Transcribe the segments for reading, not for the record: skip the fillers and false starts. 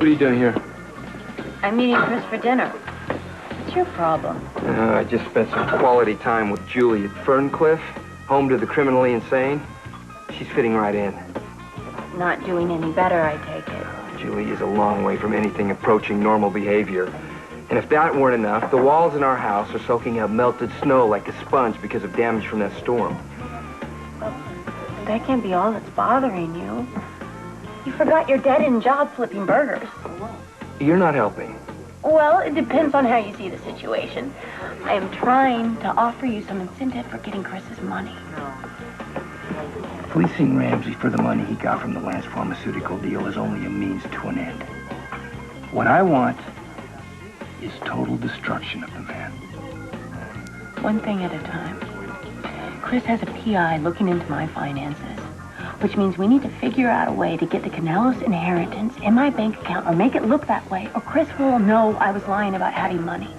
What are you doing here? I'm meeting Chris for dinner. What's your problem? I just spent some quality time with Julie at Ferncliff, home to the criminally insane. She's fitting right in. Not doing any better, I take it. Julie is a long way from anything approaching normal behavior. And if that weren't enough, the walls in our house are soaking up melted snow like a sponge because of damage from that storm. That can't be all that's bothering you. You forgot your dead-end job flipping burgers. You're not helping. Well, it depends on how you see the situation. I am trying to offer you some incentive for getting Chris's money. Fleecing Ramsey for the money he got from the Lance Pharmaceutical deal is only a means to an end. What I want is total destruction of the man. One thing at a time. Chris has a PI looking into my finances, which means we need to figure out a way to get the Canellos inheritance in my bank account or make it look that way, or Chris will know I was lying about having money.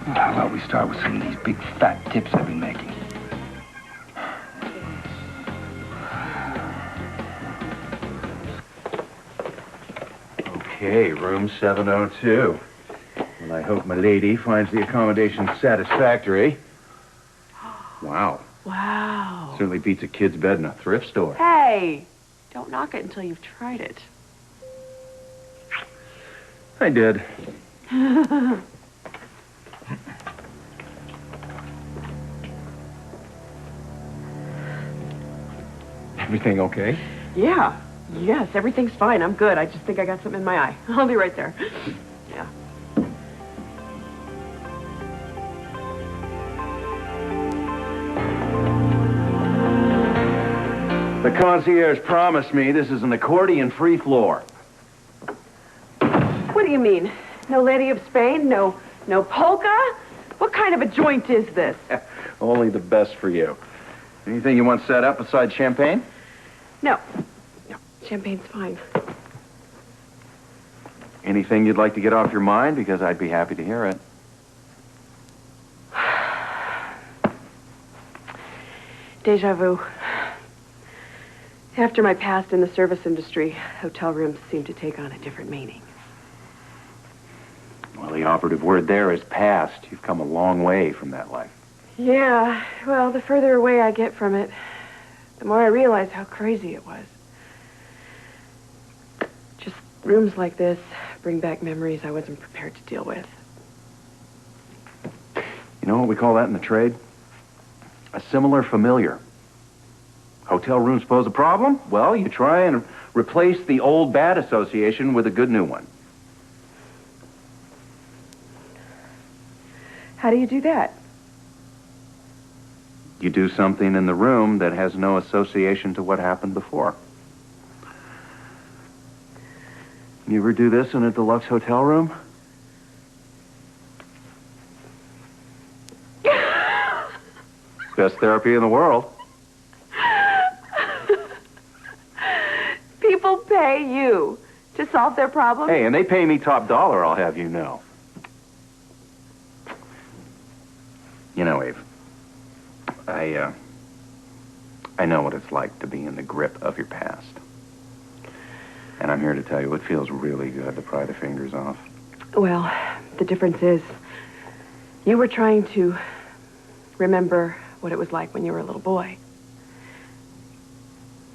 How about we start with some of these big fat tips I've been making? Okay, room 702. Well, I hope my lady finds the accommodation satisfactory. Wow. Wow. Certainly beats a kid's bed in a thrift store. Hey, don't knock it until you've tried it. I did. Everything okay? Yeah. Yes, everything's fine. I'm good. I just think I got something in my eye. I'll be right there. Yeah. The concierge promised me this is an accordion-free floor. What do you mean? No Lady of Spain? No polka? What kind of a joint is this? Only the best for you. Anything you want set up besides champagne? No. Champagne's fine. Anything you'd like to get off your mind? Because I'd be happy to hear it. Deja vu. After my past in the service industry, hotel rooms seem to take on a different meaning. Well, the operative word there is past. You've come a long way from that life. Yeah, well, the further away I get from it, the more I realize how crazy it was. Just rooms like this bring back memories I wasn't prepared to deal with. You know what we call that in the trade? A similar familiar. Hotel rooms pose a problem? Well, you try and replace the old bad association with a good new one. How do you do that? You do something in the room that has no association to what happened before. You ever do this in a deluxe hotel room? Best therapy in the world. People pay you to solve their problems? Hey, and they pay me top dollar, I'll have you know. You know, Eve, I know what it's like to be in the grip of your past. And I'm here to tell you it feels really good to pry the fingers off. Well, the difference is you were trying to remember what it was like when you were a little boy.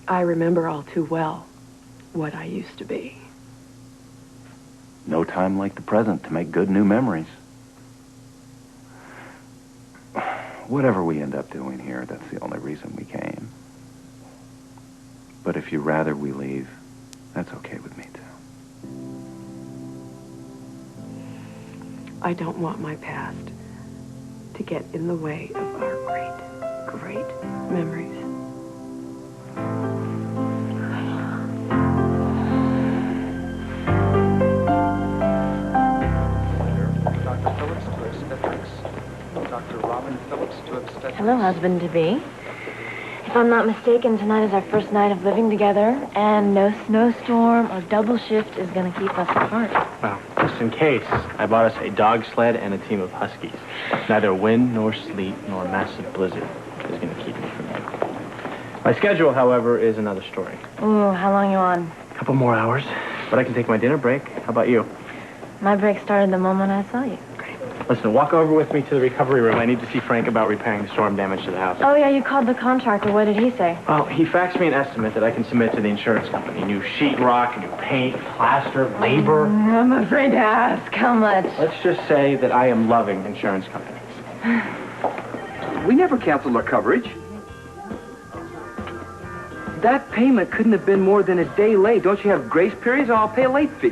I remember all too well what I used to be. No time like the present to make good new memories. Whatever we end up doing here, that's the only reason we came. But if you'd rather we leave, that's okay with me, too. I don't want my past to get in the way of our great, great memories. Dr. Phillips to obstetrics. Dr. Robin Phillips to obstetrics. Hello, husband-to-be. If I'm not mistaken, tonight is our first night of living together, and no snowstorm or double shift is going to keep us apart. Well, just in case, I bought us a dog sled and a team of huskies. Neither wind nor sleet nor massive blizzard is going to keep me from you. My schedule, however, is another story. Ooh, how long you on? Couple more hours, but I can take my dinner break. How about you? My break started the moment I saw you. Listen, walk over with me to the recovery room. I need to see Frank about repairing the storm damage to the house. Oh, yeah, you called the contractor. What did he say? Well, he faxed me an estimate that I can submit to the insurance company. New sheetrock, new paint, plaster, labor. I'm afraid to ask. How much? Let's just say that I am loving insurance companies. We never canceled our coverage. That payment couldn't have been more than a day late. Don't you have grace periods? I'll pay a late fee.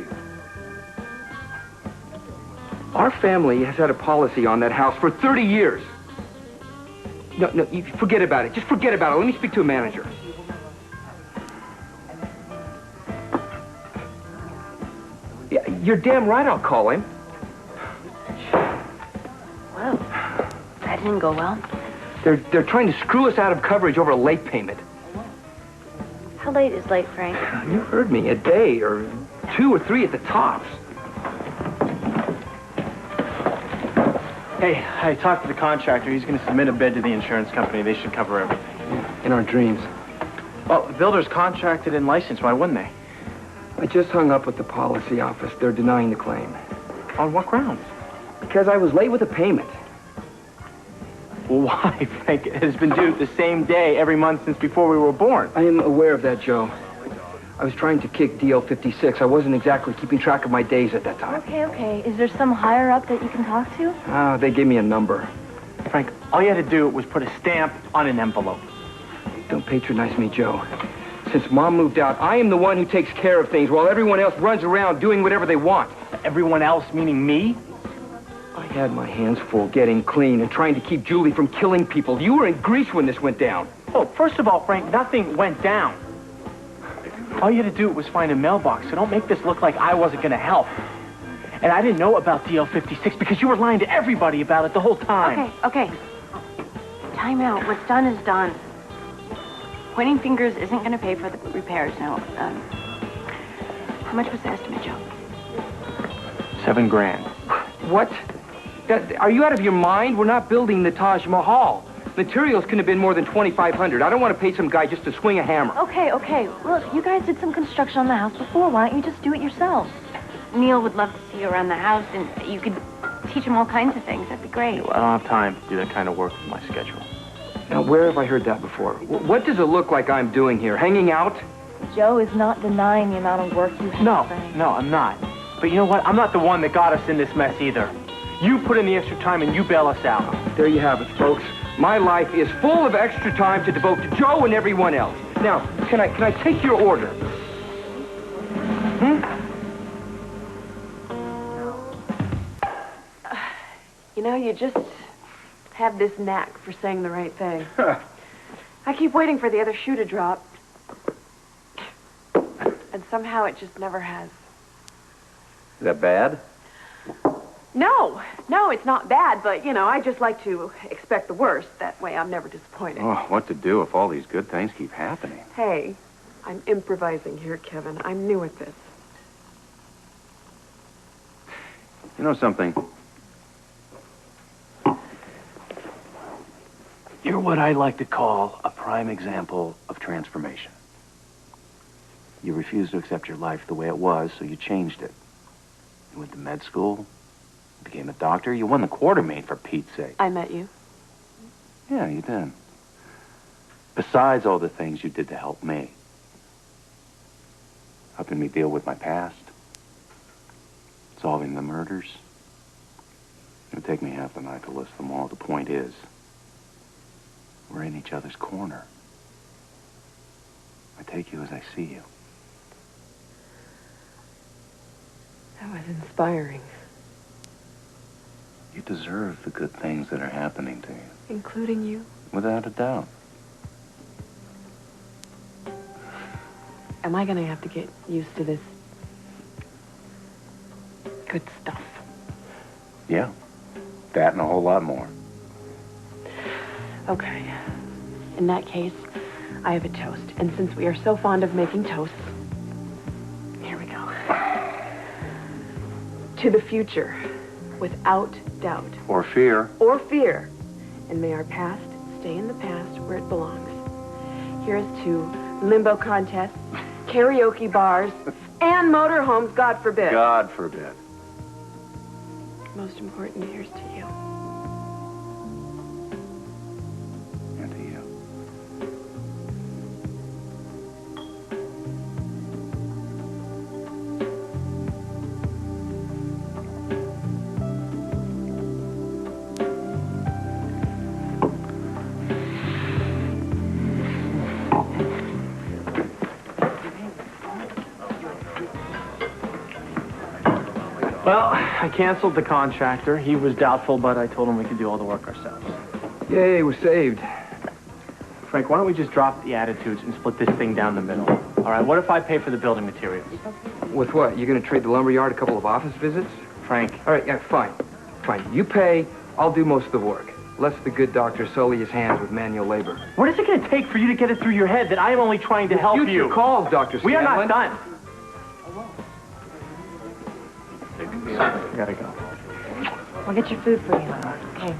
Our family has had a policy on that house for 30 years. No, you forget about it. Just forget about it. Let me speak to a manager. Yeah, you're damn right I'll call him. Well, that didn't go well. They're trying to screw us out of coverage over a late payment. How late is late, Frank? You heard me. A day or 2 or 3 at the tops. Hey, I talked to the contractor. He's going to submit a bid to the insurance company. They should cover everything. In our dreams. Well, the builder's contracted and licensed. Why wouldn't they? I just hung up with the policy office. They're denying the claim. On what grounds? Because I was late with a payment. Well, why, Frank? It has been due the same day every month since before we were born. I am aware of that, Joe. I was trying to kick DL56. I wasn't exactly keeping track of my days at that time. Okay. Is there some higher up that you can talk to? They gave me a number. Frank, all you had to do was put a stamp on an envelope. Don't patronize me, Joe. Since Mom moved out, I am the one who takes care of things while everyone else runs around doing whatever they want. Everyone else, meaning me? I had my hands full getting clean and trying to keep Julie from killing people. You were in Greece when this went down. Oh, first of all, Frank, nothing went down. All you had to do was find a mailbox, so don't make this look like I wasn't going to help. And I didn't know about DL56 because you were lying to everybody about it the whole time. Okay. Time out. What's done is done. Pointing fingers isn't going to pay for the repairs, no. How much was the estimate, Joe? $7,000. What? Are you out of your mind? We're not building the Taj Mahal. Materials couldn't have been more than $2,500. I don't want to pay some guy just to swing a hammer. Okay. Look, you guys did some construction on the house before. Why don't you just do it yourselves? Neil would love to see you around the house, and you could teach him all kinds of things. That'd be great. Well, I don't have time to do that kind of work with my schedule. Now, where have I heard that before? What does it look like I'm doing here? Hanging out? Joe is not denying the amount of work you have, Frank. No, I'm not. But you know what? I'm not the one that got us in this mess either. You put in the extra time and you bail us out. There you have it, folks. My life is full of extra time to devote to Joe and everyone else. Now, can I take your order? You know, you just have this knack for saying the right thing. I keep waiting for the other shoe to drop. And somehow it just never has. Is that bad? No, it's not bad, but, you know, I just like to expect the worst. That way I'm never disappointed. Oh, what to do if all these good things keep happening? Hey, I'm improvising here, Kevin. I'm new at this. You know something? You're what I like to call a prime example of transformation. You refused to accept your life the way it was, so you changed it. You went to med school, became a doctor, you won the Quartermain, for Pete's sake. I met you. Yeah, you did. Besides all the things you did to help me. Helping me deal with my past. Solving the murders. It would take me half the night to list them all. The point is, we're in each other's corner. I take you as I see you. That was inspiring. You deserve the good things that are happening to you. Including you? Without a doubt. Am I gonna have to get used to this good stuff? Yeah. That and a whole lot more. Okay. In that case, I have a toast. And since we are so fond of making toasts, here we go. To the future, without doubt. Or fear. Or fear. And may our past stay in the past where it belongs. Here's to limbo contests karaoke bars, and motorhomes, God forbid. God forbid. Most important, here's to you. And to you. Well, I canceled the contractor. He was doubtful, but I told him we could do all the work ourselves. Yay, we're saved. Frank, why don't we just drop the attitudes and split this thing down the middle? All right, what if I pay for the building materials? With what? You gonna trade the lumberyard a couple of office visits? Frank, All right, yeah, fine. Fine. You pay, I'll do most of the work. Let the good doctor sully his hands with manual labor. what is it going to take for you to get it through your head that I am only trying to help Future you? calls, Dr. We are Scanlon. not done. I gotta go. I'll get your food for you. Okay.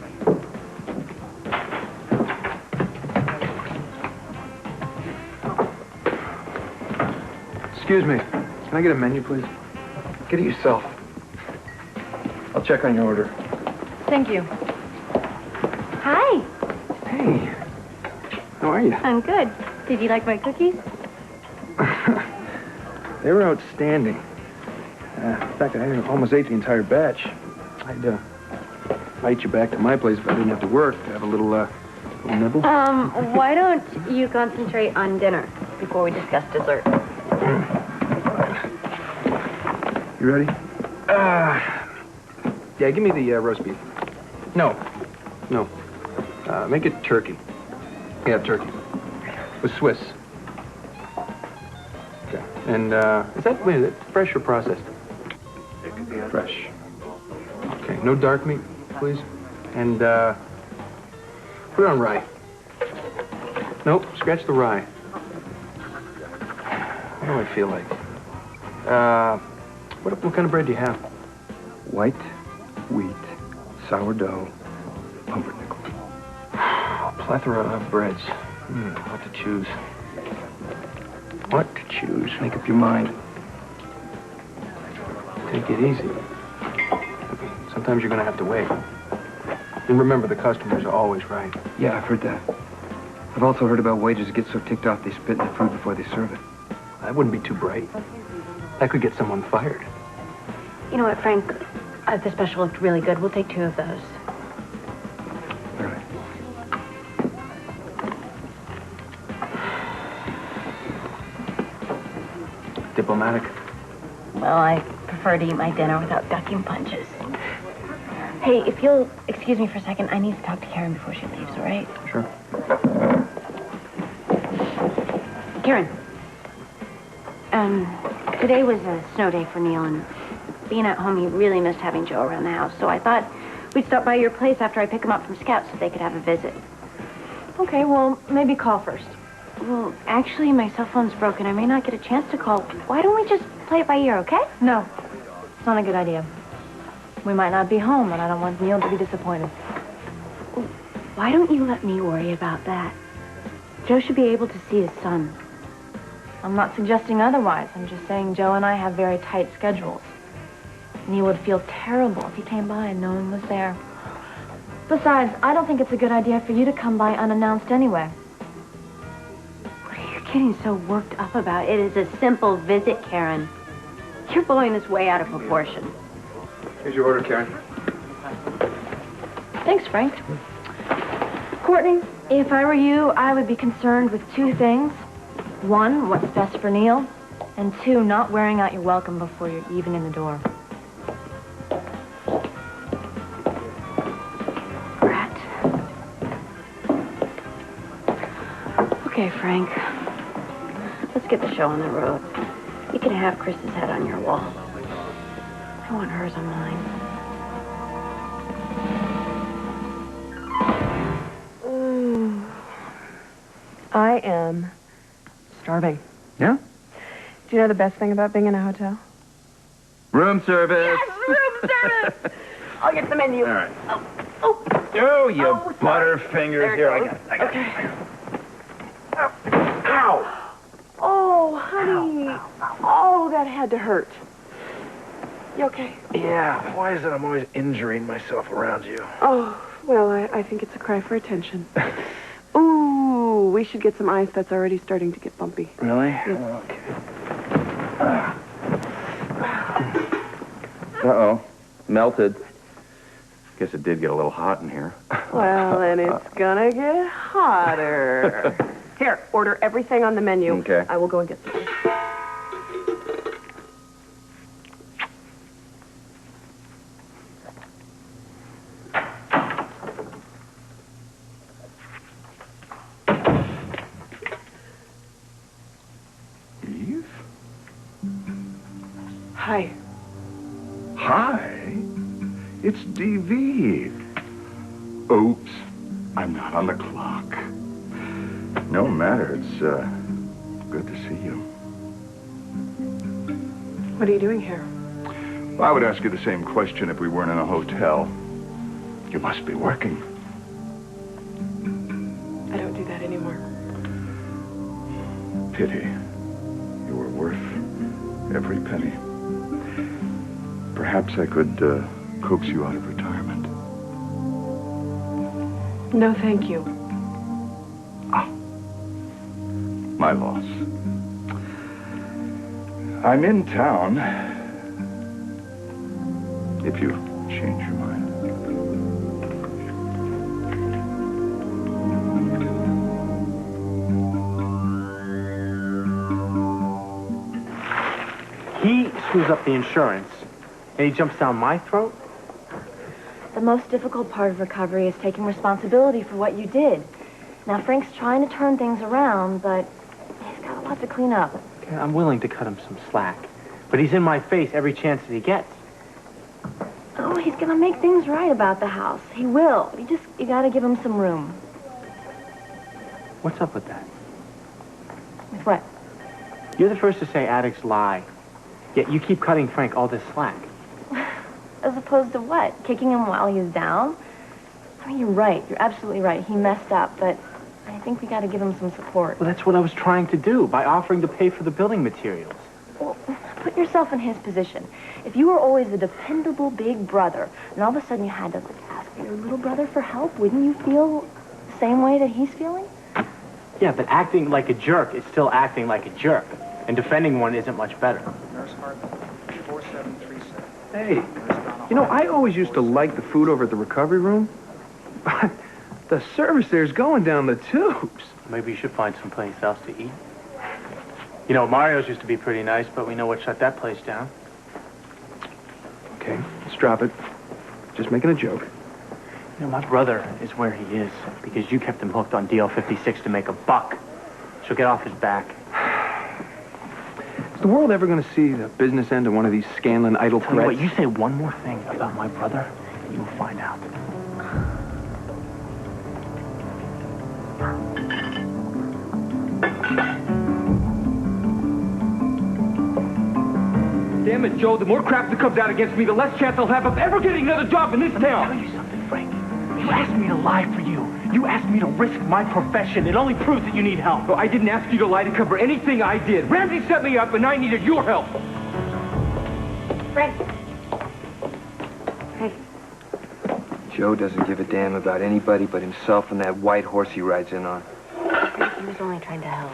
Excuse me. Can I get a menu, please? Get it yourself. I'll check on your order. Thank you. Hi. Hey. How are you? I'm good. Did you like my cookies? They were outstanding. In fact, I almost ate the entire batch. I'd invite you back to my place if I didn't have to work to have a little nibble. Why don't you concentrate on dinner before we discuss dessert? You ready? Yeah, give me the roast beef. No. Make it turkey. Yeah, turkey. With Swiss. Okay. And, is it fresh or processed? Fresh. Okay, no dark meat, please. And, put it on rye. Nope, scratch the rye. What do I feel like? What kind of bread do you have? White, wheat, sourdough, pumpernickel. A plethora of breads. What to choose? What to choose? Make up your mind. Take it easy. Sometimes you're gonna have to wait. And remember, the customers are always right. Yeah, I've heard that. I've also heard about waiters that get so ticked off they spit in the food before they serve it. That wouldn't be too bright. That could get someone fired. You know what, Frank? The special looked really good. We'll take 2 of those. All right. Diplomatic. Well, I prefer to eat my dinner without ducking punches. Hey, if you'll excuse me for a second, I need to talk to Karen before she leaves, all right? Sure. Karen. Today was a snow day for Neil, and being at home, he really missed having Joe around the house, so I thought we'd stop by your place after I pick him up from Scout so they could have a visit. Okay, well, maybe call first. Well, actually, my cell phone's broken. I may not get a chance to call. Why don't we just play it by ear, okay? No, it's not a good idea. We might not be home, and I don't want Neil to be disappointed. Why don't you let me worry about that? Joe should be able to see his son. I'm not suggesting otherwise. I'm just saying Joe and I have very tight schedules. Neil would feel terrible if he came by and no one was there. Besides, I don't think it's a good idea for you to come by unannounced anyway. What are you getting so worked up about? It is a simple visit, Karen. You're blowing this way out of proportion. Here's your order, Karen. Thanks, Frank. Courtney, if I were you, I would be concerned with 2 things. 1, what's best for Neil, and 2, not wearing out your welcome before you're even in the door. Brat. Okay, Frank. Let's get the show on the road. You can have Chris's head on your wall. I want hers on mine. I am starving. Yeah? Do you know the best thing about being in a hotel? Room service. Room service! I'll get the menu. All right. Oh, you Butterfingers. Here, I got it. Oh, honey. that had to hurt. You okay? Yeah, why is it I'm always injuring myself around you? Oh, well, I think it's a cry for attention. Ooh, we should get some ice. That's already starting to get bumpy. Really? Yes. Okay. Uh-oh. Melted. Guess it did get a little hot in here. Well, and it's gonna get hotter. Here, order everything on the menu. Okay. I will go and get some. Eve? Hi. Hi. It's DV. Oops. I'm not on the clock. No matter. It's, good to see you. What are you doing here? Well, I would ask you the same question if we weren't in a hotel. You must be working. I don't do that anymore. Pity. You were worth every penny. Perhaps I could, coax you out of retirement. No, thank you. My loss. I'm in town. If you change your mind. He screws up the insurance, and he jumps down my throat. The most difficult part of recovery is taking responsibility for what you did. Now, Frank's trying to turn things around, but he's got a lot to clean up. Okay, I'm willing to cut him some slack, but he's in my face every chance that he gets. Oh, he's gonna make things right about the house. He will. You gotta give him some room. What's up with that? With what? You're the first to say addicts lie, yet you keep cutting Frank all this slack. As opposed to what? Kicking him while he's down? I mean, you're right. You're absolutely right. He messed up, but I think we gotta give him some support. Well, that's what I was trying to do by offering to pay for the building materials. Well, put yourself in his position. If you were always the dependable big brother, and all of a sudden you had to ask your little brother for help, wouldn't you feel the same way that he's feeling? Yeah, but acting like a jerk is still acting like a jerk, and defending one isn't much better. Nurse Hartman, 4737. Hey, you know, I always used to like the food over at the recovery room. But the service there's going down the tubes. Maybe you should find someplace else to eat. You know, Mario's used to be pretty nice, but we know what shut that place down. Okay, let's drop it. Just making a joke. You know, my brother is where he is because you kept him hooked on DL56 to make a buck. So get off his back. Is the world ever going to see the business end of one of these Scanlon idle Tell you threats? what, you say one more thing about my brother, and you'll find out. Damn it, Joe, the more crap that comes out against me, the less chance I'll have of ever getting another job in this Tell town. you something, Frank. You asked me to lie for you. You asked me to risk my profession. It only proves that you need help. No, I didn't ask you to lie to cover anything I did. Ramsey set me up, and I needed your help. Frank. Hey. Joe doesn't give a damn about anybody but himself and that white horse he rides in on. He was only trying to help.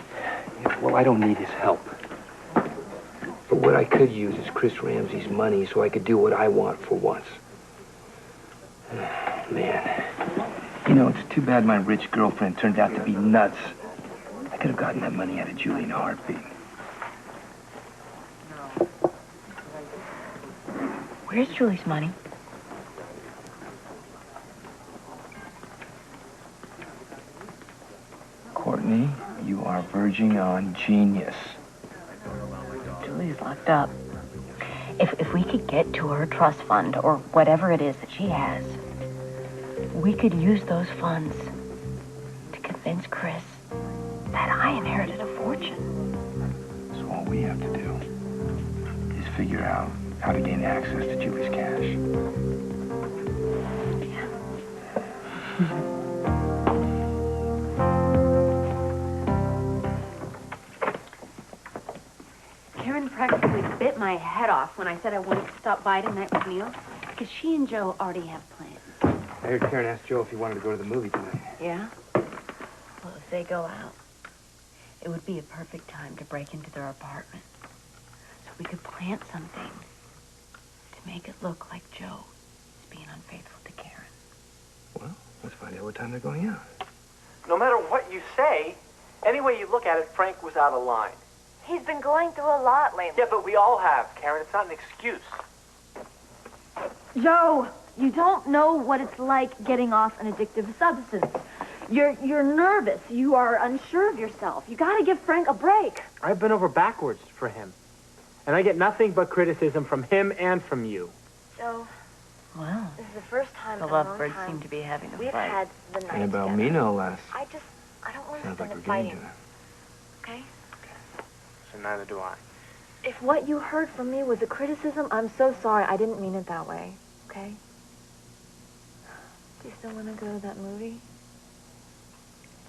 Yeah, well, I don't need his help. But what I could use is Chris Ramsey's money so I could do what I want for once. Man. You know, it's too bad my rich girlfriend turned out to be nuts. I could have gotten that money out of Julie in a heartbeat. Where's Julie's money? Courtney, you are verging on genius. Julie's locked up. If we could get to her trust fund or whatever it is that she has, we could use those funds to convince Chris that I inherited a fortune. So all we have to do is figure out how to gain access to Julie's cash. practically bit my head off when I said I wanted to stop by tonight with Neil, because she and Joe already have plans. I heard Karen ask Joe if he wanted to go to the movie tonight. Yeah? Well, if they go out, it would be a perfect time to break into their apartment. So we could plant something to make it look like Joe is being unfaithful to Karen. Well, let's find out what time they're going out. No matter what you say, any way you look at it, Frank was out of line. He's been going through a lot lately. Yeah, but we all have, Karen. It's not an excuse. Joe, you don't know what it's like getting off an addictive substance. You're nervous. You are unsure of yourself. You gotta give Frank a break. I've been over backwards for him. And I get nothing but criticism from him and from you. Joe, Well, this is the first time the in a long lovebirds time seem to be having a we've fight. had the night And about together. me, no less. I don't want to Sounds like spend we're it getting fighting, to it. okay? So neither do I. If what you heard from me was a criticism, I'm so sorry. I didn't mean it that way, okay? Do you still want to go to that movie?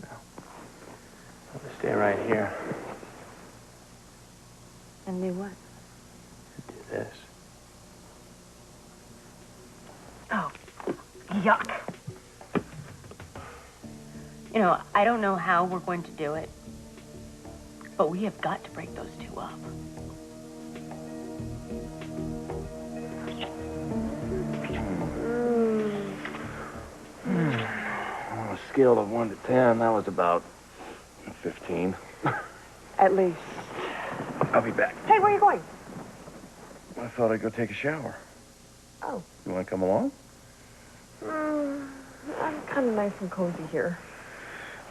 I'll just stay right here. And do what? Do this. Oh, yuck. You know, I don't know how we're going to do it, but we have got to break those two up. On a scale of 1 to 10, that was about 15. At least. I'll be back. Hey, where are you going? I thought I'd go take a shower. Oh. You want to come along? I'm kind of nice and cozy here.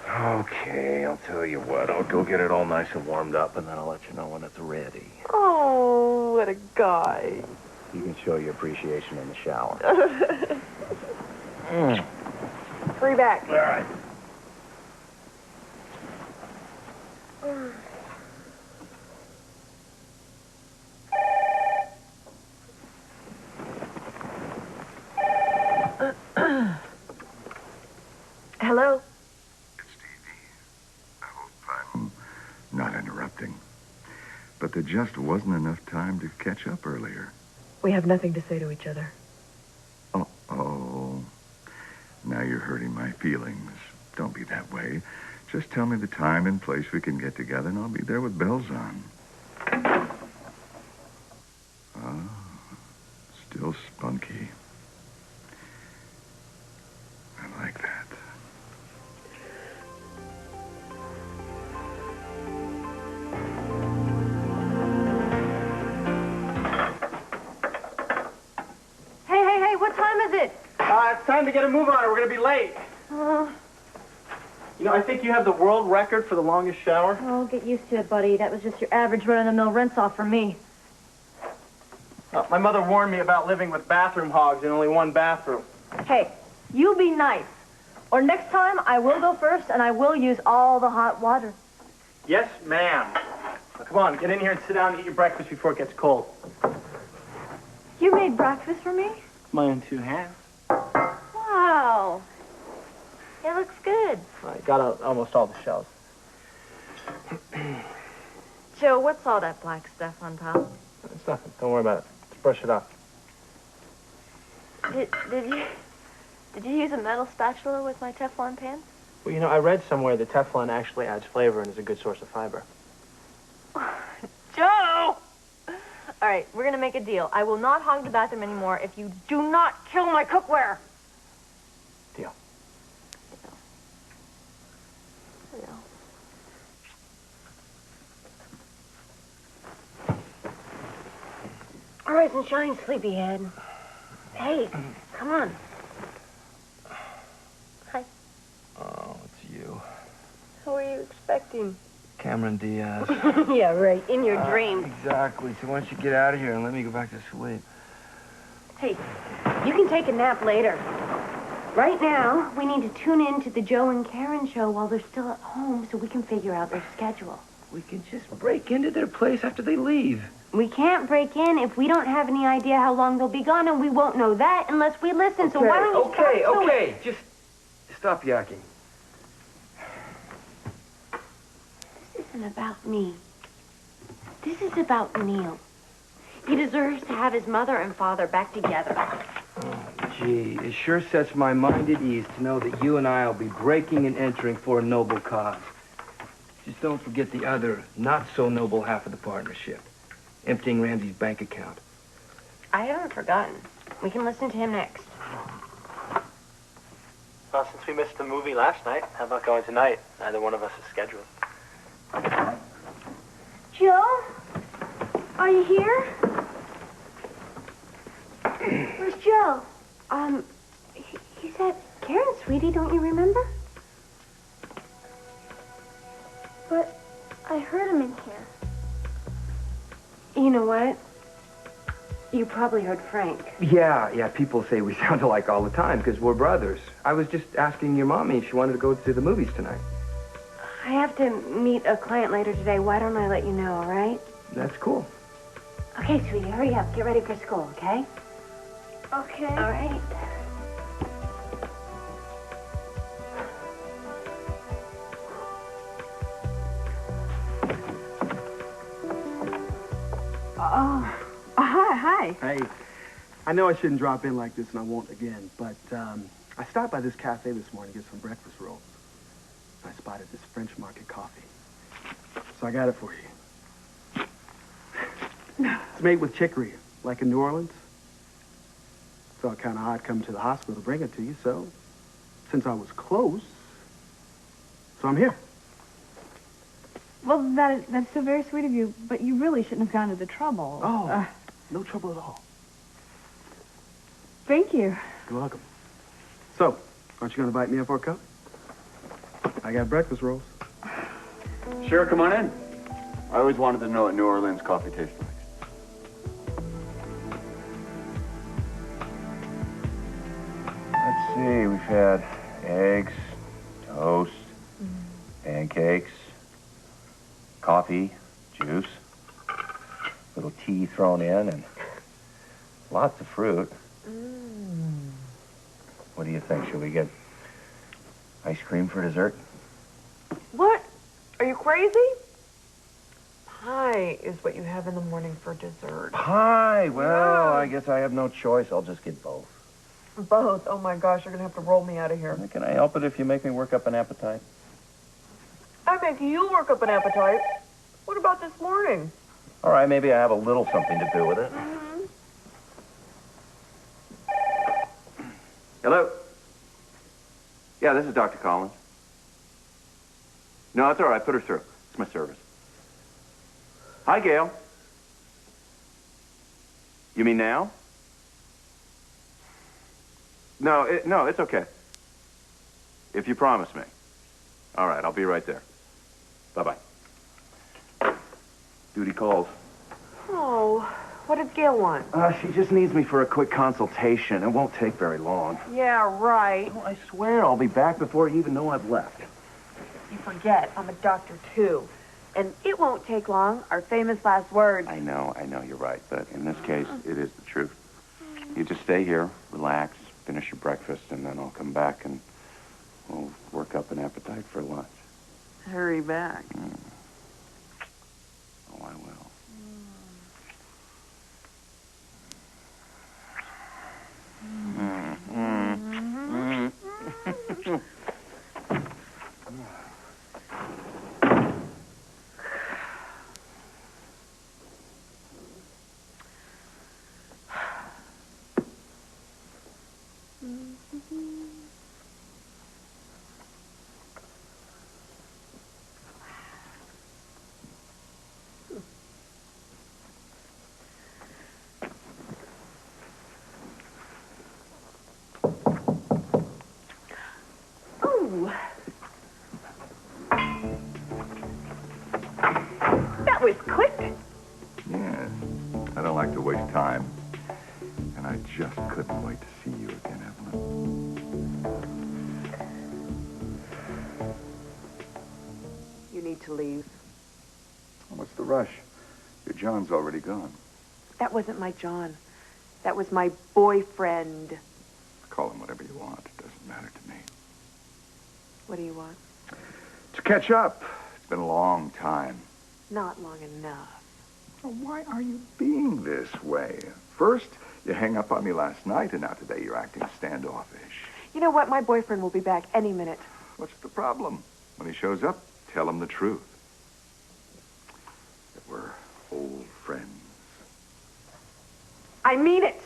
Okay, I'll tell you what. I'll go get it all nice and warmed up, and then I'll let you know when it's ready. Oh, what a guy. You can show your appreciation in the shower. Hurry back. All right. Hello? It's Stevie. I hope I'm not interrupting. But there just wasn't enough time to catch up earlier. We have nothing to say to each other. Uh-oh. Now you're hurting my feelings. Don't be that way. Just tell me the time and place we can get together, and I'll be there with bells on. Ah, still spunky. I like that. Hey, what time is it? It's time to get a move on or we're going to be late. You know, I think you have the world record for the longest shower. Oh, get used to it, buddy. That was just your average run-of-the-mill rinse-off for me. My mother warned me about living with bathroom hogs in only one bathroom. Hey, you be nice. Or next time, I will go first, and I will use all the hot water. Yes, ma'am. Now, come on, get in here and sit down and eat your breakfast before it gets cold. You made breakfast for me? My own two hands. Wow. It looks good. I got out almost all the shells. Joe, what's all that black stuff on top? It's nothing. Don't worry about it. Just brush it off. Did you use a metal spatula with my Teflon pan? Well, you know, I read somewhere that Teflon actually adds flavor and is a good source of fiber. Joe! All right, we're going to make a deal. I will not hog the bathroom anymore if you do not kill my cookware. Deal. All right, sunshine, sleepyhead. Hey, come on. Hi. Oh, it's you. Who are you expecting? Cameron Diaz. Yeah, right, in your dreams. Exactly. So why don't you get out of here and let me go back to sleep? Hey, you can take a nap later. Right now, we need to tune in to the Joe and Karen show while they're still at home so we can figure out their schedule. We can just break into their place after they leave. We can't break in if we don't have any idea how long they'll be gone, and we won't know that unless we listen. So why don't you stop doing it? Just stop yakking. This isn't about me. This is about Neil. He deserves to have his mother and father back together. Gee, it sure sets my mind at ease to know that you and I will be breaking and entering for a noble cause. Just don't forget the other, not-so-noble half of the partnership. Emptying Ramsey's bank account. I haven't forgotten. We can listen to him next. Well, since we missed the movie last night, how about going tonight? Neither one of us is scheduled. Joe? Are you here? Where's Joe? He said, Karen, sweetie, don't you remember? But I heard him in here. You know what? You probably heard Frank. Yeah, people say we sound alike all the time because we're brothers. I was just asking your mommy if she wanted to go to the movies tonight. I have to meet a client later today. Why don't I let you know, all right? That's cool. Okay, sweetie, hurry up. Get ready for school, okay? Okay. All right. Hi. Hey, I know I shouldn't drop in like this, and I won't again, but I stopped by this cafe this morning to get some breakfast rolls. I spotted this French market coffee, so I got it for you. It's made with chicory, like in New Orleans. Felt kind of odd coming to the hospital to bring it to you, so since I was close, so I'm here. Well, that's so very sweet of you, but you really shouldn't have gone to the trouble. Oh, no trouble at all. Thank you. You're welcome. So, aren't you going to invite me in for a cup? I got breakfast rolls. Sure, come on in. I always wanted to know what New Orleans coffee tastes like. Let's see, we've had eggs, toast, pancakes, coffee, juice, little tea thrown in, and lots of fruit. What do you think? Should we get ice cream for dessert? What? Are you crazy? Pie is what you have in the morning for dessert. Pie? Well, I guess I have no choice. I'll just get both. Both? Oh my gosh, you're gonna have to roll me out of here. Can I help it if you make me work up an appetite? I make you work up an appetite. What about this morning? All right, maybe I have a little something to do with it. Hello? Yeah, this is Dr. Collins. No, that's all right. Put her through. It's my service. Hi, Gail. You mean now? No, it's okay. If you promise me. All right, I'll be right there. Bye-bye. Duty calls. Oh, what did Gail want? She just needs me for a quick consultation. It won't take very long. Yeah, right. Oh, I swear I'll be back before you even know I've left. You forget, I'm a doctor too. And it won't take long, our famous last words. I know, you're right. But in this case, it is the truth. You just stay here, relax, finish your breakfast, and then I'll come back and we'll work up an appetite for lunch. Hurry back. Oh, I will. That was quick. Yes. I don't like to waste time. And I just couldn't wait to see you again, Evelyn. You need to leave. What's the rush? Your John's already gone. That wasn't my John. That was my boyfriend. Call him whatever you want. It doesn't matter to me. What do you want? To catch up. It's been a long time. Not long enough. Why are you being this way? First, you hang up on me last night, and now today you're acting standoffish. You know what? My boyfriend will be back any minute. What's the problem? When he shows up, tell him the truth. That we're old friends. I mean it.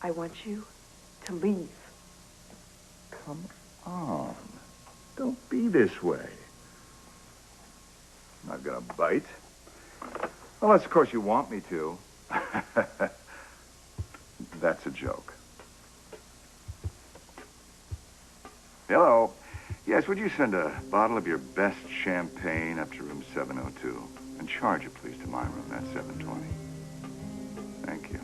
I want you to leave. Come on. Don't be this way. I'm not gonna bite. Unless, of course, you want me to. That's a joke. Hello. Yes, would you send a bottle of your best champagne up to room 702? And charge it, please, to my room. That's 720. Thank you.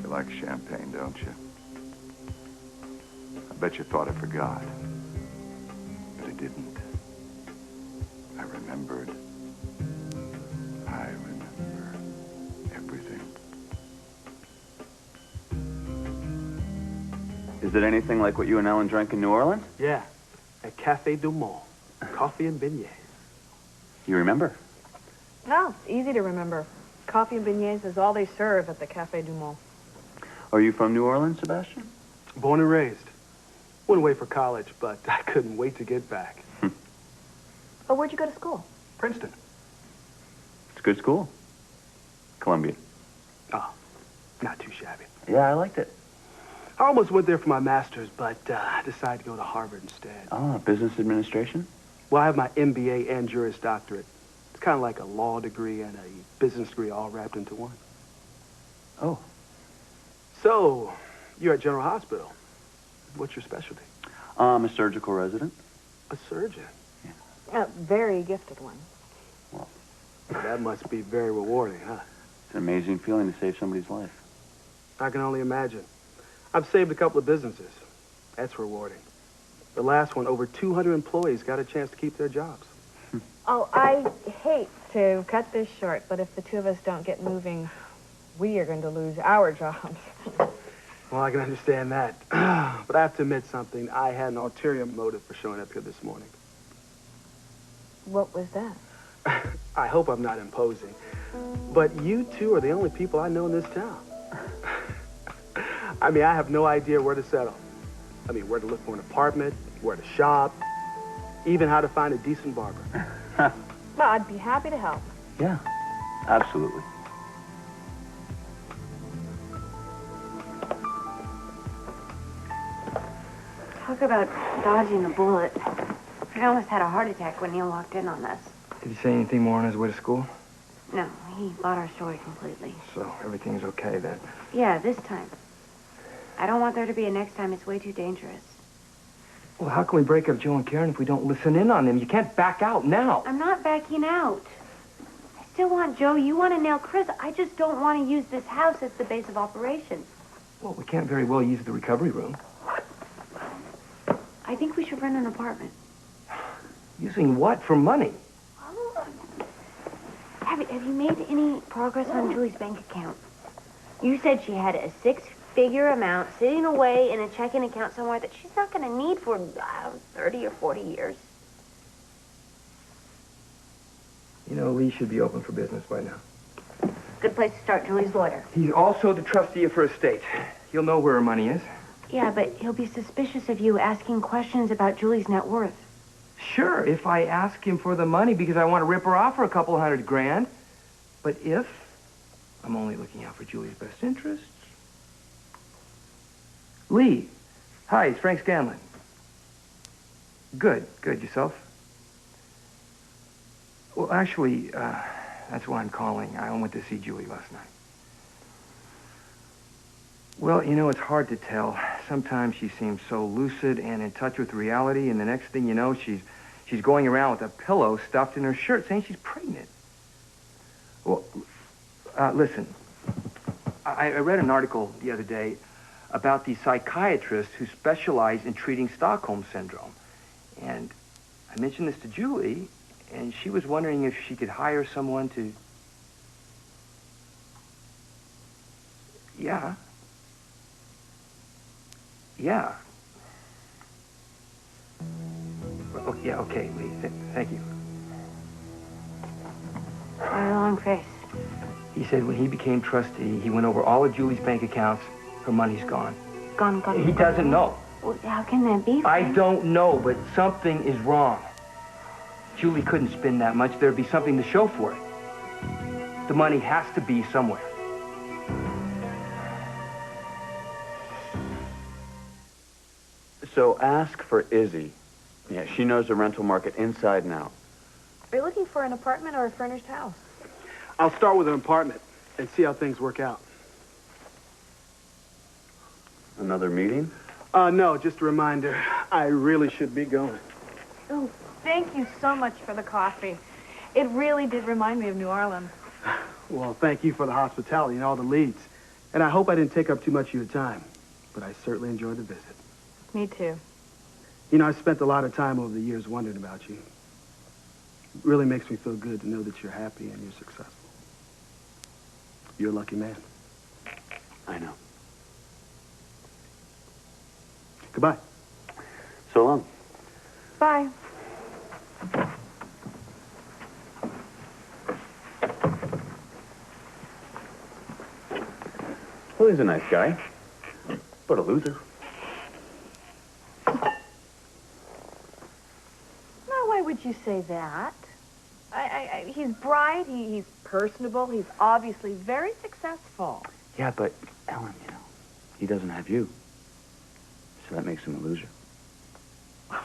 You like champagne, don't you? I bet you thought I forgot. But I didn't. I remembered. I remember everything. Is it anything like what you and Ellen drank in New Orleans? Yeah, at Cafe Du Monde. Coffee and beignets. You remember? No, it's easy to remember. Coffee and beignets is all they serve at the Cafe Du Monde. Are you from New Orleans, Sebastian? Born and raised. Went away for college, but I couldn't wait to get back. Oh, where'd you go to school? Princeton. It's a good school. Columbia. Oh, not too shabby. Yeah, I liked it. I almost went there for my master's, but I decided to go to Harvard instead. Oh, business administration? Well, I have my MBA and Juris Doctorate. It's kind of like a law degree and a business degree all wrapped into one. Oh. So, you're at General Hospital. What's your specialty? I'm a surgical resident. A surgeon? A very gifted one. Well, that must be very rewarding, huh? it's an amazing feeling to save somebody's life. I can only imagine. I've saved a couple of businesses. That's rewarding. The last one, over 200 employees got a chance to keep their jobs. Oh, I hate to cut this short, but if the two of us don't get moving, we are going to lose our jobs. Well, I can understand that. But I have to admit something. I had an ulterior motive for showing up here this morning. What was that? I hope I'm not imposing. But you two are the only people I know in this town. I mean, I have no idea where to settle. I mean, where to look for an apartment, where to shop, even how to find a decent barber. Well, I'd be happy to help. Yeah, absolutely. Talk about dodging a bullet. I almost had a heart attack when Neil walked in on us. Did he say anything more on his way to school? No, he bought our story completely. So everything's okay then. Yeah, this time. I don't want there to be a next time. It's way too dangerous. Well, how can we break up Joe and Karen if we don't listen in on them? You can't back out now. I'm not backing out. I still want Joe. You want to nail Chris. I just don't want to use this house as the base of operations. Well, we can't very well use the recovery room. I think we should rent an apartment. Using what for money? Have you made any progress on Julie's bank account? You said she had a six-figure amount sitting away in a checking account somewhere that she's not going to need for 30 or 40 years. You know, Lee should be open for business by now. Good place to start, Julie's lawyer. He's also the trustee of her estate. He'll know where her money is. Yeah, but he'll be suspicious of you asking questions about Julie's net worth. Sure, if I ask him for the money because I want to rip her off for a couple $100,000. But if I'm only looking out for Julie's best interests. Lee. Hi, it's Frank Scanlon. Good. Yourself? Well, actually, that's why I'm calling. I went to see Julie last night. Well, you know, it's hard to tell. Sometimes she seems so lucid and in touch with reality, and the next thing you know, she's going around with a pillow stuffed in her shirt saying she's pregnant. Well, listen. I read an article the other day about the psychiatrists who specialize in treating Stockholm Syndrome. And I mentioned this to Julie, and she was wondering if she could hire someone to... Yeah. Okay. Yeah, okay, Lee. Thank you. Why the long face? He said when he became trustee, he went over all of Julie's bank accounts. Her money's gone. Gone. He doesn't know. Well, how can that be? I Frank? don't know, but something is wrong. Julie couldn't spend that much. There'd be something to show for it. The money has to be somewhere. So ask for Izzy. Yeah, she knows the rental market inside and out. Are you looking for an apartment or a furnished house? I'll start with an apartment and see how things work out. Another meeting? No, just a reminder. I really should be going. Oh, thank you so much for the coffee. It really did remind me of New Orleans. Well, thank you for the hospitality and all the leads. And I hope I didn't take up too much of your time, but I certainly enjoyed the visit. Me too. You know, I've spent a lot of time over the years wondering about you. It really makes me feel good to know that you're happy and you're successful. You're a lucky man. I know. Goodbye. So long. Bye. Well, he's a nice guy, but a loser. Now, why would you say that? He's bright, he's personable, he's obviously very successful. Yeah, but Ellen, you know, he doesn't have you. So that makes him a loser. Right?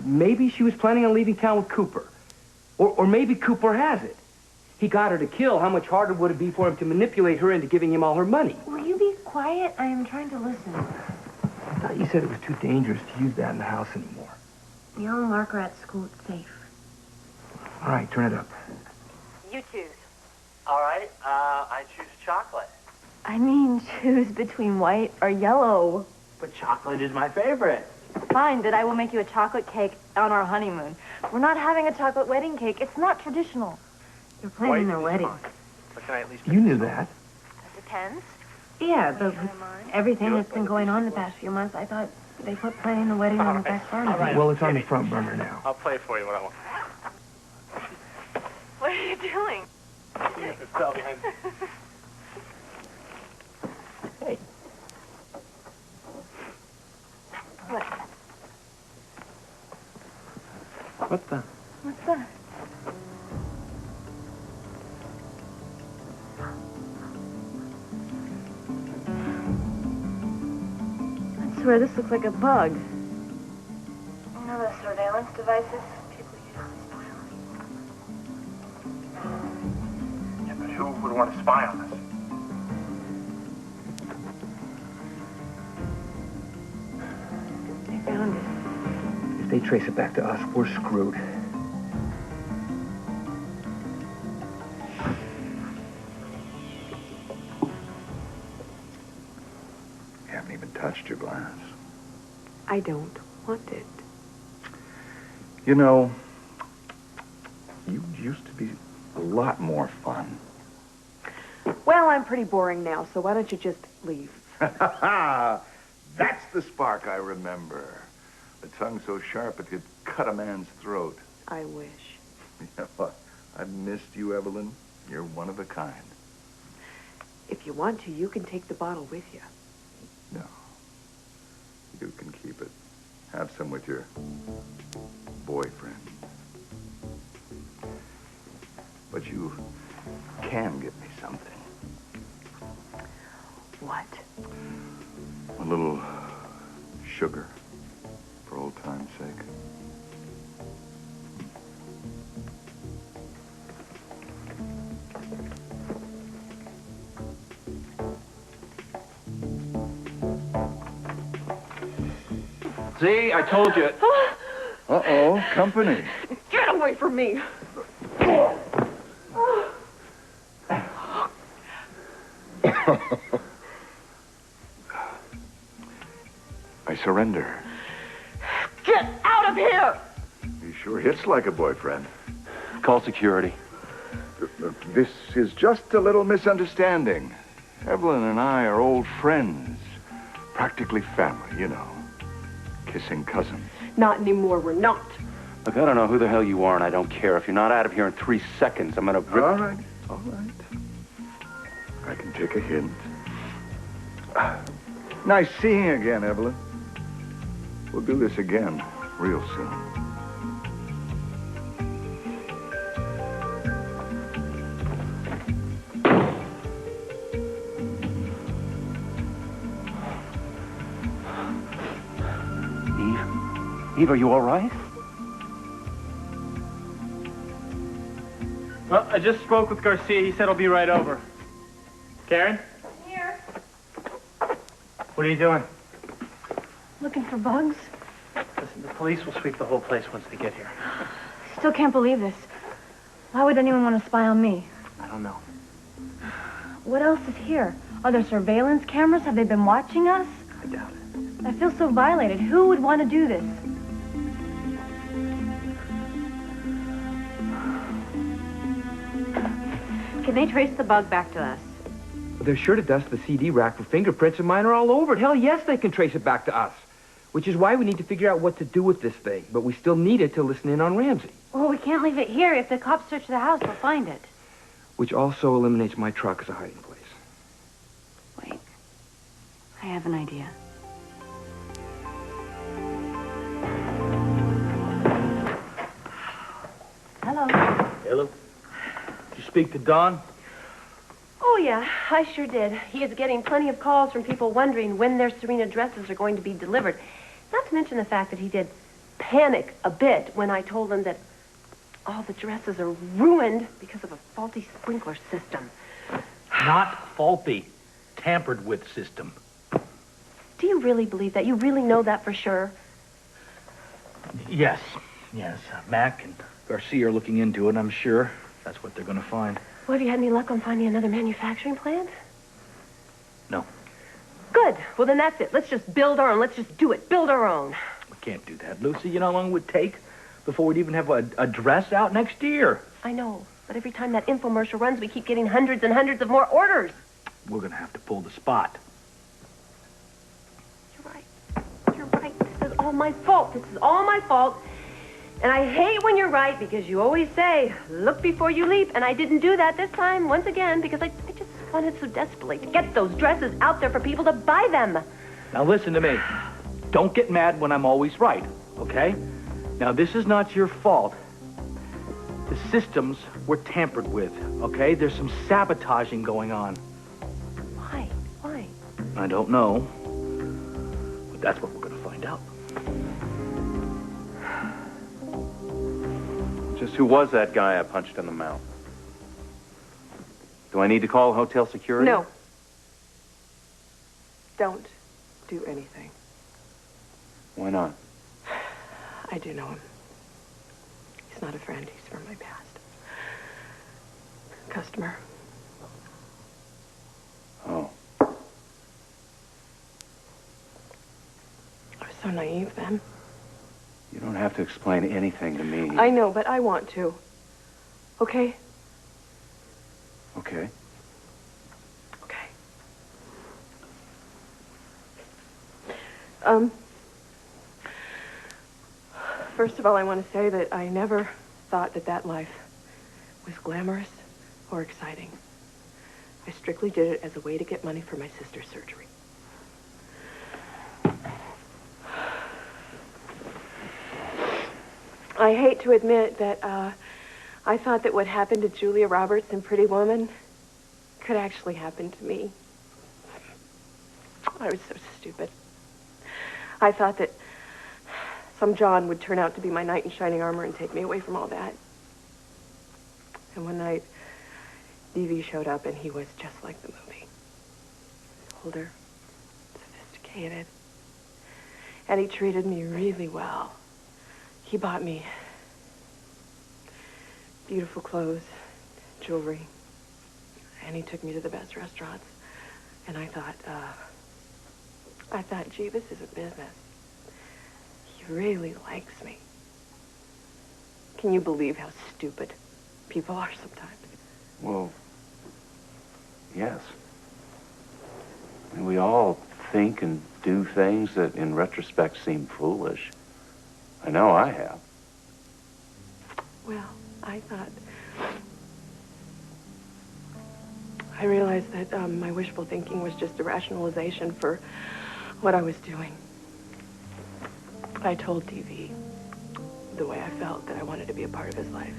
Maybe she was planning on leaving town with Cooper. Or maybe Cooper has it. He got her to kill. How much harder would it be for him to manipulate her into giving him all her money? Will you be quiet? I am trying to listen. I thought you said it was too dangerous to use that in the house anymore. You'll mark her at school. It's safe. All right, turn it up. You choose. All right, I choose chocolate. I mean, choose between white or yellow. But chocolate is my favorite. Fine, but I will make you a chocolate cake on our honeymoon. We're not having a chocolate wedding cake. It's not traditional. You're planning their wedding. But can I at least You knew that. It depends. Yeah, but with everything that's been going on the past few months, I thought they put planning the wedding on the back burner. Well, it's on the front burner now. I'll play for you what I want. What are you doing? Hey. What? What the? What's that? I swear this looks like a bug. You know those surveillance devices people use to spy on Yeah, but who would want to spy on us? They found it. If they trace it back to us, we're screwed. You haven't even touched your glass. I don't want it. You know, you used to be a lot more fun. Well, I'm pretty boring now, so why don't you just leave? That's the spark I remember. A tongue so sharp it could cut a man's throat. I wish. Yeah, well, I've missed you, Evelyn. You're one of a kind. If you want to, you can take the bottle with you. No. You can keep it. Have some with your boyfriend. But you can give me something. What? A little sugar, for old time's sake. See, I told you. Uh-oh, company. Get away from me! I surrender. Get out of here! He sure hits like a boyfriend. Call security. This is just a little misunderstanding. Evelyn and I are old friends. Practically family, you know. Kissing cousins. Not anymore, we're not. Look, I don't know who the hell you are, and I don't care. If you're not out of here in 3 seconds, I'm gonna rip... All right. I can take a hint. Nice seeing you again, Evelyn. We'll do this again real soon. Eve, are you all right? Well, I just spoke with Garcia. He said he'll be right over. Karen? Here. What are you doing? Looking for bugs? Listen, the police will sweep the whole place once they get here. Still can't believe this. Why would anyone want to spy on me? I don't know. What else is here? Are there surveillance cameras? Have they been watching us? I doubt it. I feel so violated. Who would want to do this? Can they trace the bug back to us? They're sure to dust the CD rack for fingerprints, and mine are all over it. Hell, yes, they can trace it back to us. Which is why we need to figure out what to do with this thing. But we still need it to listen in on Ramsey. Well, we can't leave it here. If the cops search the house, they'll find it. Which also eliminates my truck as a hiding place. Wait. I have an idea. Hello. Hello? Did you speak to Don? Oh, yeah, I sure did. He is getting plenty of calls from people wondering when their Serena dresses are going to be delivered. Not to mention the fact that he did panic a bit when I told him that all the dresses are ruined because of a faulty sprinkler system. Not faulty. Tampered with system. Do you really believe that? You really know that for sure? Yes. Mac and Garcia are looking into it, I'm sure. That's what they're going to find. Well, have you had any luck on finding another manufacturing plant? No. Good. Well, then that's it. Let's just build our own. Let's just do it. Build our own. We can't do that, Lucy. You know how long it would take before we'd even have a dress out next year? I know. But every time that infomercial runs, we keep getting hundreds and hundreds of more orders. We're going to have to pull the spot. You're right. You're right. This is all my fault. This is all my fault. And I hate when you're right because you always say, look before you leap. And I didn't do that this time, once again, because I just wanted so desperately to get those dresses out there for people to buy them. Now listen to me. Don't get mad when I'm always right, okay? Now this is not your fault. The systems were tampered with, okay? There's some sabotaging going on. Why? Why? I don't know. But that's what we're going to find out. Just who was that guy I punched in the mouth? Do I need to call hotel security? No. Don't do anything. Why not? I do know him. He's not a friend. He's from my past. Customer. Oh. I was so naive then. You don't have to explain anything to me. I know, but I want to. Okay? Okay. Okay. First of all, I want to say that I never thought that life was glamorous or exciting. I strictly did it as a way to get money for my sister's surgery. I hate to admit that I thought that what happened to Julia Roberts in Pretty Woman could actually happen to me. I was so stupid. I thought that some John would turn out to be my knight in shining armor and take me away from all that. And one night, D.V. showed up, and he was just like the movie. Older, sophisticated, and he treated me really well. He bought me beautiful clothes, jewelry, and he took me to the best restaurants. And I thought, I thought, gee, this is a business. He really likes me. Can you believe how stupid people are sometimes? Well, yes. I mean, we all think and do things that in retrospect seem foolish. I know I have. Well, I thought... I realized that my wishful thinking was just a rationalization for what I was doing. I told TV the way I felt, that I wanted to be a part of his life.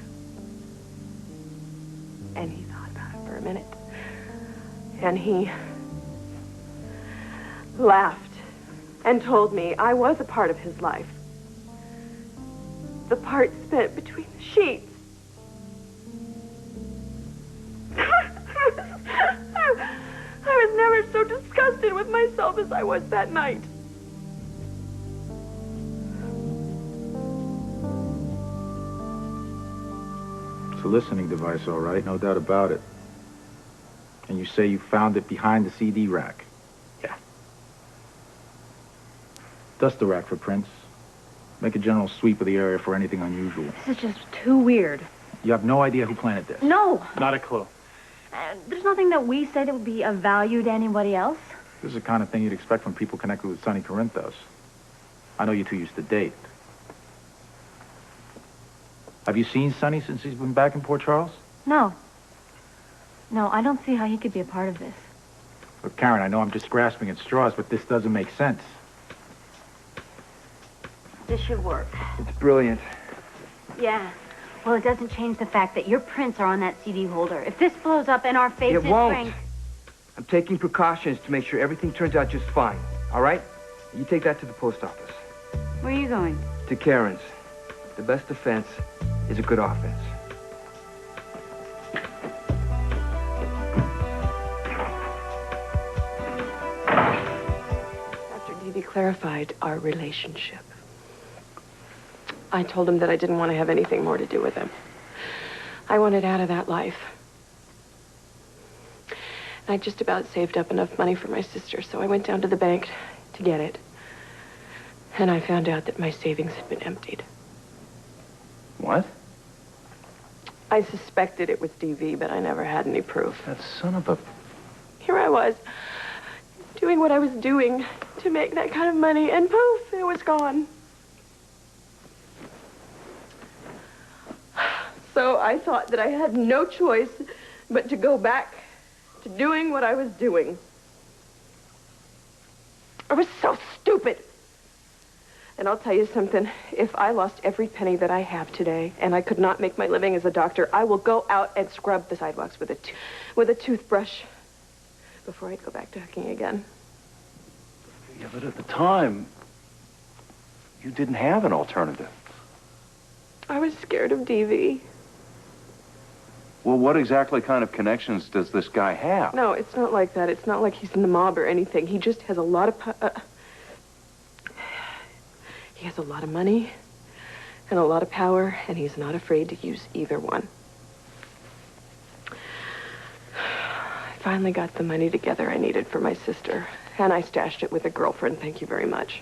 And he thought about it for a minute. And he laughed and told me I was a part of his life. The part spent between the sheets. I was never so disgusted with myself as I was that night. It's a listening device, all right, no doubt about it. And you say you found it behind the CD rack? Yeah. Dust the rack for prints. Make a general sweep of the area for anything unusual. This is just too weird. You have no idea who planted this? No. Not a clue. There's nothing that we say that would be of value to anybody else. This is the kind of thing you'd expect from people connected with Sonny Corinthos. I know you two used to date. Have you seen Sonny since he's been back in Port Charles? No. No, I don't see how he could be a part of this. Look, Karen, I know I'm just grasping at straws, but this doesn't make sense. This should work. It's brilliant. Yeah. Well, it doesn't change the fact that your prints are on that CD holder. If this blows up in our faces, It won't. Frank... I'm taking precautions to make sure everything turns out just fine. All right? You take that to the post office. Where are you going? To Karen's. The best defense is a good offense. After D.B. clarified our relationship, I told him that I didn't want to have anything more to do with him. I wanted out of that life. I just about saved up enough money for my sister, so I went down to the bank to get it. And I found out that my savings had been emptied. What? I suspected it was DV, but I never had any proof. That son of a... Here I was, doing what I was doing to make that kind of money, and poof, it was gone. So I thought that I had no choice but to go back to doing what I was doing. I was so stupid. And I'll tell you something, if I lost every penny that I have today and I could not make my living as a doctor, I will go out and scrub the sidewalks with a toothbrush before I'd go back to hooking again. Yeah, but at the time, you didn't have an alternative. I was scared of DV. Well, what exactly kind of connections does this guy have? No, it's not like that. It's not like he's in the mob or anything. He just has a lot of... he has a lot of money and a lot of power, and he's not afraid to use either one. I finally got the money together I needed for my sister, and I stashed it with a girlfriend, thank you very much.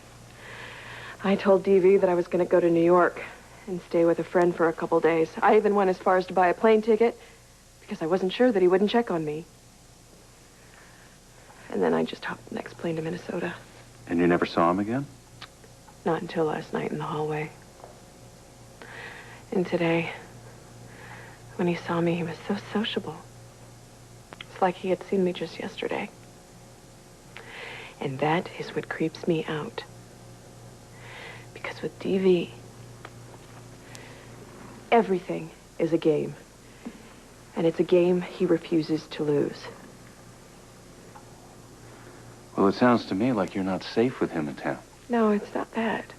I told DV that I was going to go to New York and stay with a friend for a couple days. I even went as far as to buy a plane ticket because I wasn't sure that he wouldn't check on me. And then I just hopped the next plane to Minnesota. And you never saw him again? Not until last night in the hallway. And today, when he saw me, he was so sociable. It's like he had seen me just yesterday. And that is what creeps me out. Because with DV, everything is a game. And it's a game he refuses to lose. Well, it sounds to me like you're not safe with him in town. No, it's not that.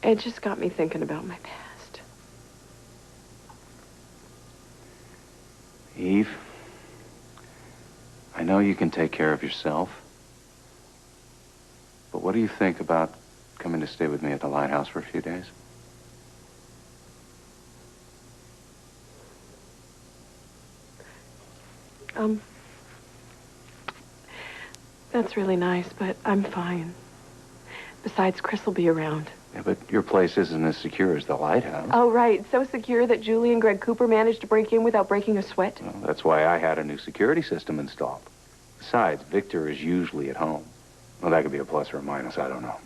It just got me thinking about my past. Eve, I know you can take care of yourself. But what do you think about coming to stay with me at the lighthouse for a few days? That's really nice, but I'm fine. Besides, Chris will be around. Yeah, but your place isn't as secure as the lighthouse. Oh, right. So secure that Julie and Greg Cooper managed to break in without breaking a sweat. Well, that's why I had a new security system installed. Besides, Victor is usually at home. Well, that could be a plus or a minus, I don't know.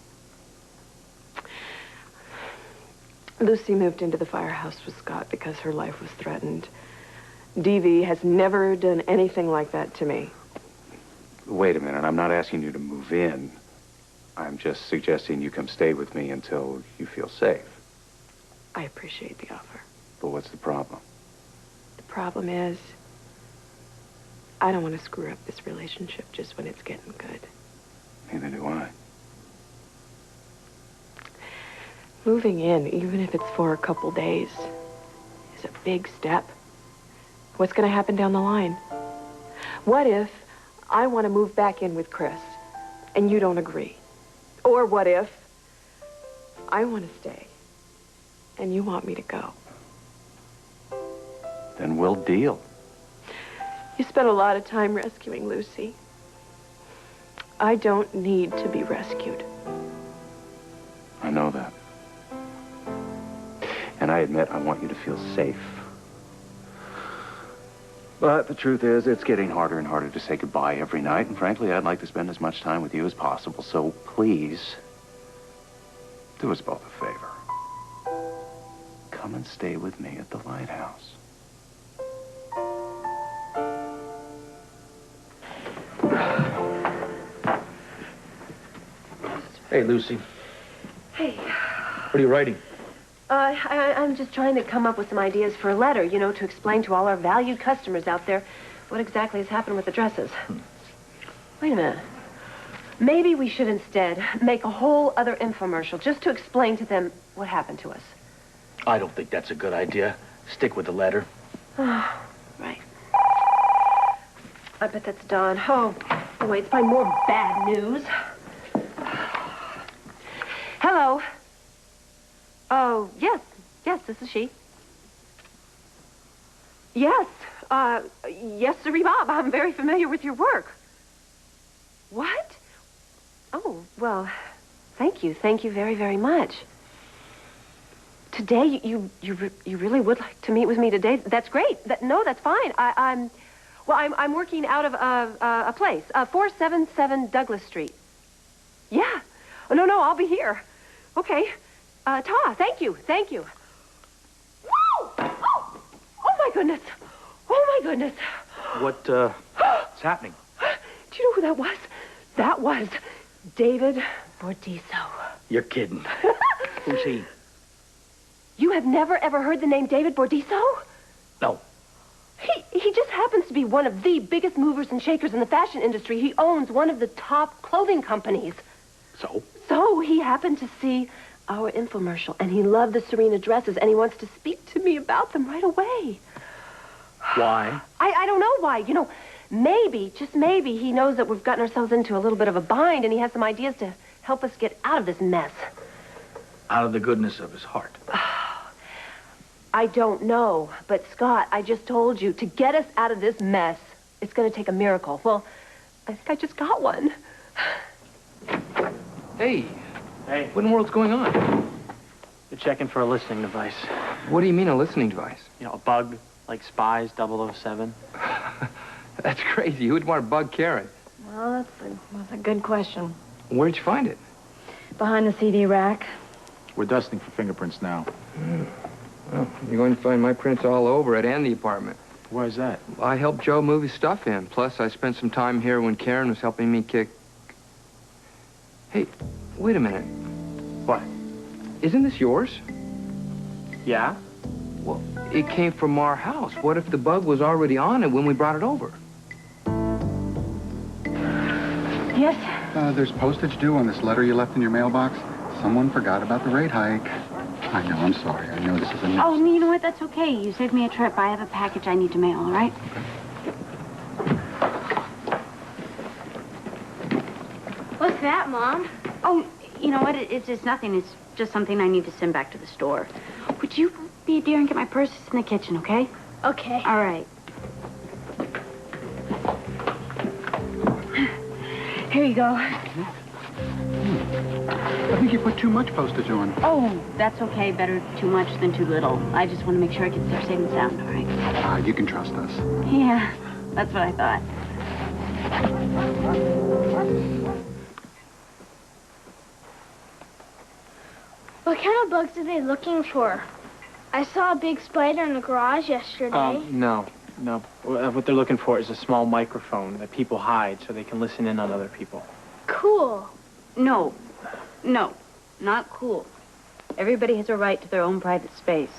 Lucy moved into the firehouse with Scott because her life was threatened. Dee has never done anything like that to me. Wait a minute, I'm not asking you to move in. I'm just suggesting you come stay with me until you feel safe. I appreciate the offer. But what's the problem? The problem is, I don't want to screw up this relationship just when it's getting good. Neither do I. Moving in, even if it's for a couple days, is a big step. What's going to happen down the line? What if I want to move back in with Chris and you don't agree? Or what if I want to stay and you want me to go? Then we'll deal. You spent a lot of time rescuing Lucy. I don't need to be rescued. I know that. And I admit I want you to feel safe. But the truth is, it's getting harder and harder to say goodbye every night, and frankly, I'd like to spend as much time with you as possible, so please, do us both a favor. Come and stay with me at the lighthouse. Hey, Lucy. Hey. What are you writing? I'm just trying to come up with some ideas for a letter, you know, to explain to all our valued customers out there what exactly has happened with the dresses. Wait a minute. Maybe we should instead make a whole other infomercial just to explain to them what happened to us. I don't think that's a good idea. Stick with the letter. Right. I bet that's Dawn. Oh, wait, it's probably more bad news. Hello. Oh, yes, this is she. Yes, yes, Siree Bob, I'm very familiar with your work. What? Oh, well, thank you very, very much. Today, you really would like to meet with me today? That's great. No, that's fine. I'm working out of a place, 477 Douglas Street. Yeah. Oh, no, I'll be here. Okay. Thank you. Woo! Oh, my goodness. What's happening? Do you know who that was? That was David Bordiso. You're kidding. Who's he? You have never, ever heard the name David Bordiso? No. He just happens to be one of the biggest movers and shakers in the fashion industry. He owns one of the top clothing companies. So he happened to see our infomercial, and he loved the Serena dresses, and he wants to speak to me about them right away. Why? I don't know why. You know, maybe, just maybe, he knows that we've gotten ourselves into a little bit of a bind, and he has some ideas to help us get out of this mess. Out of the goodness of his heart. I don't know, but Scott, I just told you, to get us out of this mess, it's going to take a miracle. Well, I think I just got one. Hey. Hey. What in the world's going on? They're checking for a listening device. What do you mean, a listening device? You know, a bug, like Spies 007. That's crazy. Who would want to bug Karen? Well, that's a good question. Where'd you find it? Behind the CD rack. We're dusting for fingerprints now. Well, you're going to find my prints all over it and the apartment. Why is that? I helped Joe move his stuff in. Plus, I spent some time here when Karen was helping me kick... Hey, wait a minute. What? Isn't this yours? Yeah? Well, it came from our house. What if the bug was already on it when we brought it over? Yes? There's postage due on this letter you left in your mailbox. Someone forgot about the rate hike. I know, I'm sorry. I know this is a... Oh, you know what? That's okay. You saved me a trip. I have a package I need to mail, all right? What's that, Mom? Oh, you know what? It's just nothing. It's just something I need to send back to the store. Would you be a dear and get my purse? It's in the kitchen, okay? Okay. All right. Here you go. I think you put too much postage on. Oh, that's okay. Better too much than too little. I just want to make sure it gets there safe and sound, all right? You can trust us. Yeah, that's what I thought. What kind of bugs are they looking for? I saw a big spider in the garage yesterday. No. What they're looking for is a small microphone that people hide so they can listen in on other people. Cool. No, not cool. Everybody has a right to their own private space.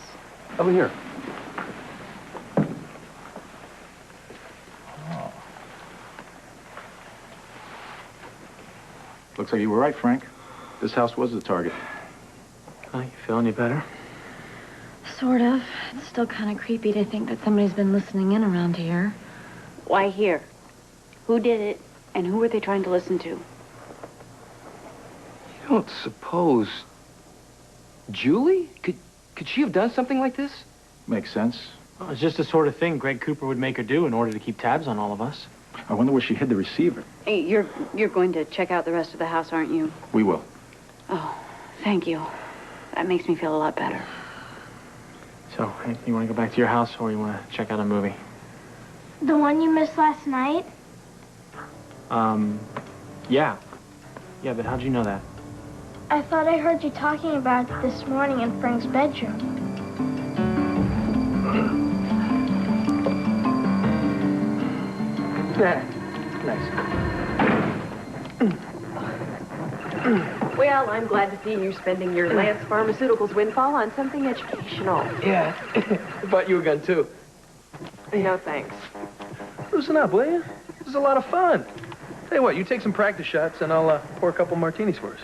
Over here. Looks like you were right, Frank. This house was the target. Oh, you feel any better? Sort of. It's still kind of creepy to think that somebody's been listening in around here. Why here? Who did it, and who were they trying to listen to? You don't suppose... Julie? Could she have done something like this? Makes sense. Well, it's just the sort of thing Greg Cooper would make her do in order to keep tabs on all of us. I wonder where she hid the receiver. Hey, you're going to check out the rest of the house, aren't you? We will. Oh, thank you. That makes me feel a lot better. So, hey, you want to go back to your house or you want to check out a movie? The one you missed last night? Yeah. Yeah, but how'd you know that? I thought I heard you talking about it this morning in Frank's bedroom. Well, I'm glad to see you spending your Lance Pharmaceuticals windfall on something educational. Yeah. I bought you a gun, too. No, thanks. Loosen up, will you? This is a lot of fun. Tell you what, you take some practice shots, and I'll pour a couple martinis for us.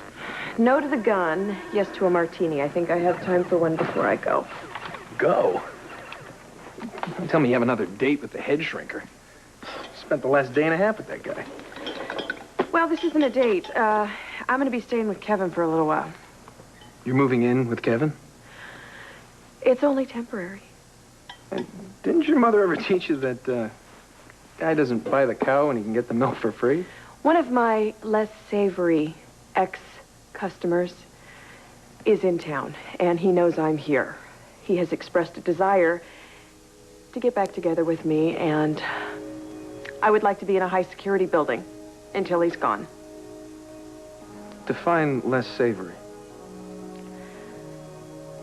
No to the gun, yes to a martini. I think I have time for one before I go. Go? Don't tell me you have another date with the head shrinker. Spent the last day and a half with that guy. Well, this isn't a date. I'm going to be staying with Kevin for a little while. You're moving in with Kevin? It's only temporary. And didn't your mother ever teach you that guy doesn't buy the cow and he can get the milk for free? One of my less savory ex-customers is in town, and he knows I'm here. He has expressed a desire to get back together with me, and I would like to be in a high-security building until he's gone. Define less savory.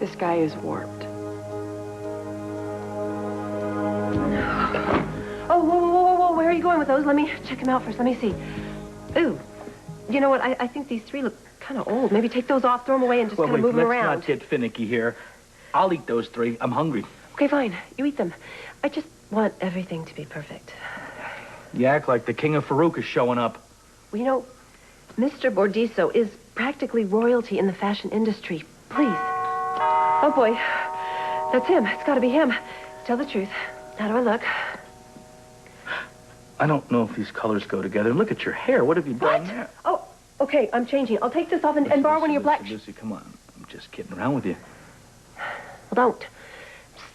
This guy is warped. Oh, whoa, where are you going with those? Let me check them out first. Let me see. Ooh, you know what? I think these three look kind of old. Maybe take those off, throw them away, and just kind of move them around. Let's not get finicky here. I'll eat those three. I'm hungry. Okay, fine. You eat them. I just want everything to be perfect. You act like the king of Farouk is showing up. Well, you know, Mr. Bordiso is practically royalty in the fashion industry. Please. Oh, boy. That's him. It's got to be him. Tell the truth. How do I look? I don't know if these colors go together. Look at your hair. What have you done there? Oh, okay. I'm changing. I'll take this off and borrow one of your black... Lucy, come on. I'm just kidding around with you. Well, don't.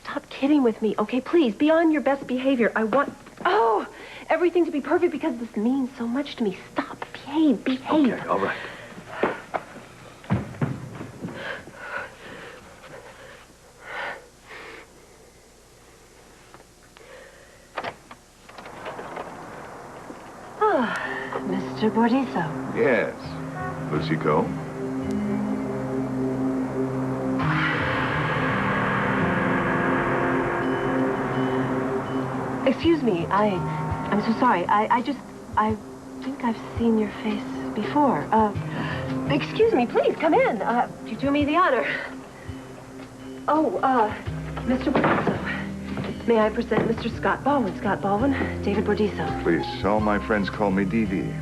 Stop kidding with me, okay? Please, be on your best behavior. I want... Oh, everything to be perfect because this means so much to me. Stop. Behave. Okay, all right. Mr. Bordiso. Yes. Lucy Coe? Excuse me, I'm so sorry. I think I've seen your face before. Excuse me, please, come in. You do me the honor. Oh, Mr. Bordiso. May I present Mr. Scott Baldwin? Scott Baldwin, David Bordiso. Please, all my friends call me DD.